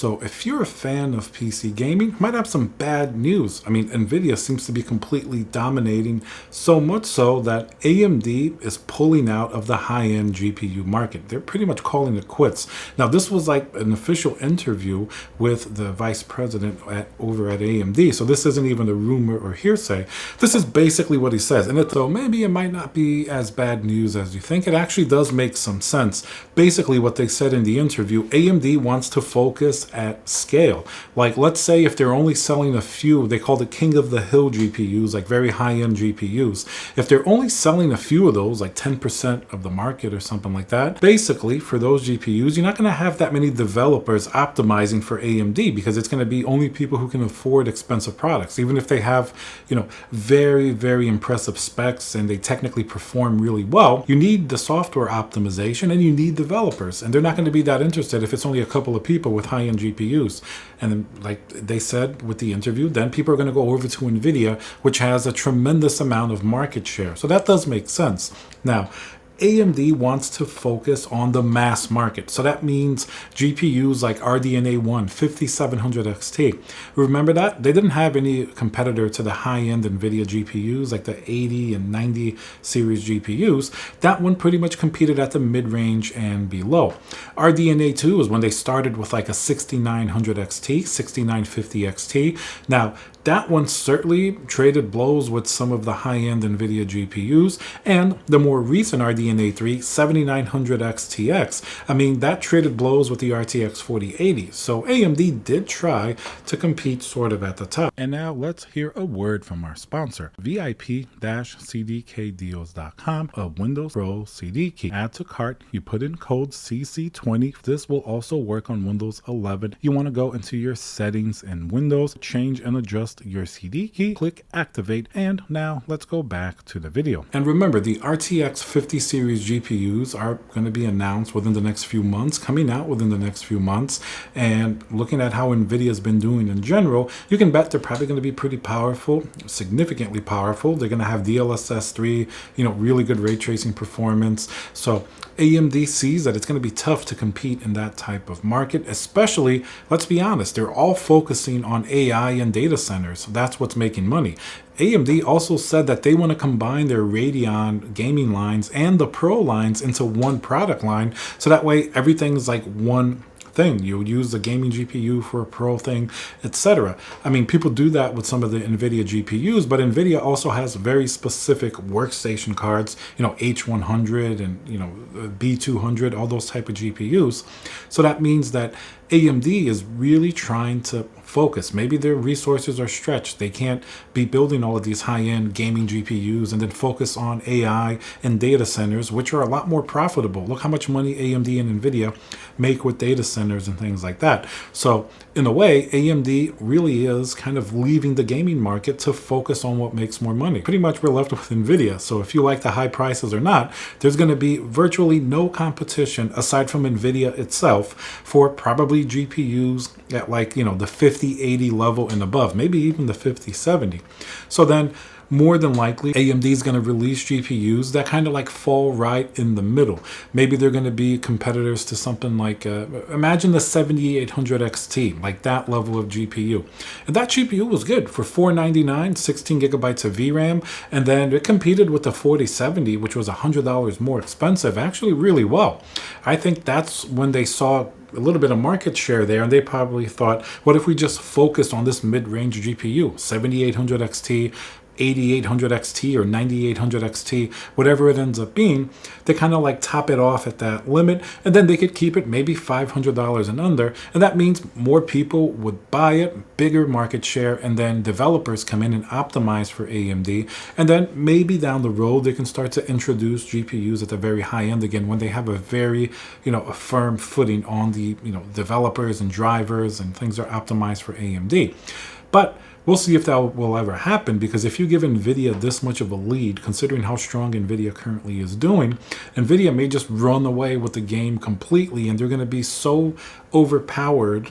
So if you're a fan of PC gaming, you might have some bad news. I mean, Nvidia seems to be completely dominating, so much so that AMD is pulling out of the high-end GPU market. They're pretty much calling it quits. Now, this was like an official interview with the vice president over at AMD, so this isn't even a rumor or hearsay. This is basically what he says, and though maybe it might not be as bad news as you think, it actually does make some sense. Basically, what they said in the interview, AMD wants to focus at scale. Like, let's say if they're only selling a few, they call it King of the Hill GPUs, like very high-end GPUs. If they're only selling a few of those, like 10% of the market or something like that, basically for those GPUs, you're not going to have that many developers optimizing for AMD because it's going to be only people who can afford expensive products. Even if they have, very, very impressive specs and they technically perform really well, you need the software optimization and you need developers. And they're not going to be that interested if it's only a couple of people with high-end GPUs. And then, like they said with the interview, then people are going to go over to Nvidia, which has a tremendous amount of market share. So that does make sense. Now, AMD wants to focus on the mass market. So that means GPUs like RDNA 1, 5700 XT. Remember that? They didn't have any competitor to the high-end Nvidia GPUs like the 80 and 90 series GPUs. That one pretty much competed at the mid-range and below. RDNA 2 is when they started with like a 6900 XT, 6950 XT. Now, that one certainly traded blows with some of the high-end Nvidia GPUs, and the more recent RDNA 3, 7900 XTX, I mean, that traded blows with the RTX 4080. So AMD did try to compete sort of at the top. And now let's hear a word from our sponsor, VIP-CDKdeals.com, a Windows Pro CD key. Add to cart, you put in code CC20. This will also work on Windows 11. You want to go into your settings in Windows, change and adjust your CD key, click activate, and now let's go back to the video. And remember, the RTX 50 series GPUs are going to be announced within the next few months, coming out within the next few months, and looking at how Nvidia's been doing in general, you can bet they're probably going to be pretty powerful, significantly powerful. They're going to have DLSS 3, really good ray tracing performance. So AMD sees that it's going to be tough to compete in that type of market, especially, let's be honest, they're all focusing on AI and data centers. That's what's making money. AMD also said that they want to combine their Radeon gaming lines and the Pro lines into one product line, so that way everything's like one thing. You use the gaming GPU for a Pro thing, etc. I mean, people do that with some of the Nvidia GPUs, but Nvidia also has very specific workstation cards, H100 and B200, all those type of GPUs. So that means that AMD is really trying to focus. Maybe their resources are stretched. They can't be building all of these high-end gaming GPUs and then focus on AI and data centers, which are a lot more profitable. Look how much money AMD and Nvidia make with data centers and things like that. So in a way, AMD really is kind of leaving the gaming market to focus on what makes more money. Pretty much we're left with Nvidia. So if you like the high prices or not, there's going to be virtually no competition aside from Nvidia itself for probably GPUs at the 5080 level and above, maybe even the 5070. So then more than likely AMD is going to release GPUs that kind of like fall right in the middle. Maybe they're going to be competitors to something like imagine the 7800 XT, like that level of GPU. And that GPU was good for $499, 16 gigabytes of VRAM, and then it competed with the 4070, which was $100 more expensive, actually really well. I think that's when they saw a little bit of market share there, and they probably thought, what if we just focus on this mid-range GPU, 7800 XT, 8800 XT or 9800 XT, whatever it ends up being, they kind of like top it off at that limit, and then they could keep it maybe $500 and under, and that means more people would buy it, bigger market share, and then developers come in and optimize for AMD, and then maybe down the road they can start to introduce GPUs at the very high end again when they have a very, a firm footing on the, developers and drivers and things are optimized for AMD. But we'll see if that will ever happen, because if you give Nvidia this much of a lead, considering how strong Nvidia currently is doing, Nvidia may just run away with the game completely, and they're going to be so overpowered,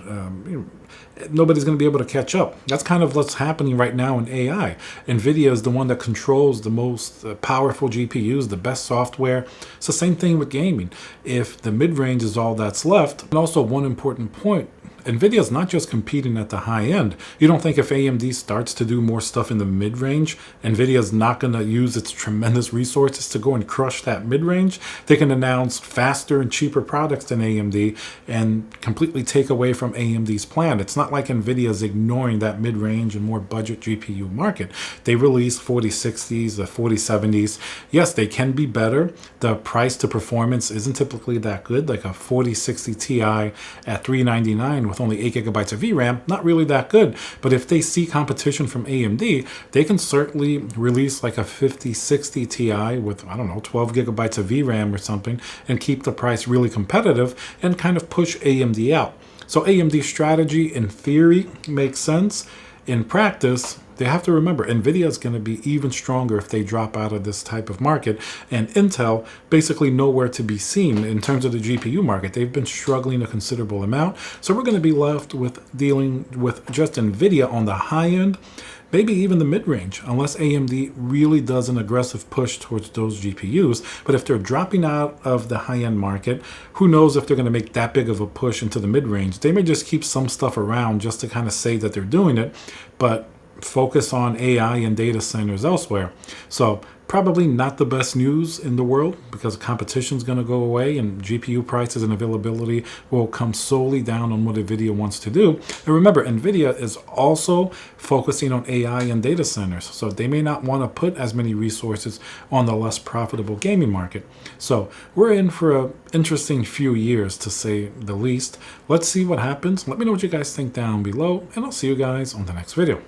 nobody's going to be able to catch up. That's kind of what's happening right now in AI. Nvidia is the one that controls the most powerful GPUs, the best software. It's the same thing with gaming. If the mid-range is all that's left, and also one important point, Nvidia is not just competing at the high end. You don't think if AMD starts to do more stuff in the mid-range, Nvidia is not going to use its tremendous resources to go and crush that mid-range? They can announce faster and cheaper products than AMD and completely take away from AMD's plan. It's not like Nvidia is ignoring that mid-range and more budget GPU market. They release 4060s, the 4070s. Yes, they can be better. The price to performance isn't typically that good, like a 4060 Ti at $399 with only 8 gigabytes of VRAM, not really that good. But if they see competition from AMD, they can certainly release like a 5060 Ti with, I don't know, 12 gigabytes of VRAM or something and keep the price really competitive and kind of push AMD out. So AMD's strategy in theory makes sense. In practice, they have to remember Nvidia is going to be even stronger if they drop out of this type of market, and Intel basically nowhere to be seen in terms of the GPU market. They've been struggling a considerable amount, so we're going to be left with dealing with just Nvidia on the high end, maybe even the mid-range, unless AMD really does an aggressive push towards those GPUs. But if they're dropping out of the high-end market, who knows if they're going to make that big of a push into the mid-range. They may just keep some stuff around just to kind of say that they're doing it, but focus on AI and data centers elsewhere. So probably not the best news in the world, because competition is going to go away and GPU prices and availability will come solely down on what NVIDIA wants to do. And remember, NVIDIA is also focusing on AI and data centers, so they may not want to put as many resources on the less profitable gaming market. So we're in for an interesting few years, to say the least. Let's see what happens. Let me know what you guys think down below, and I'll see you guys on the next video.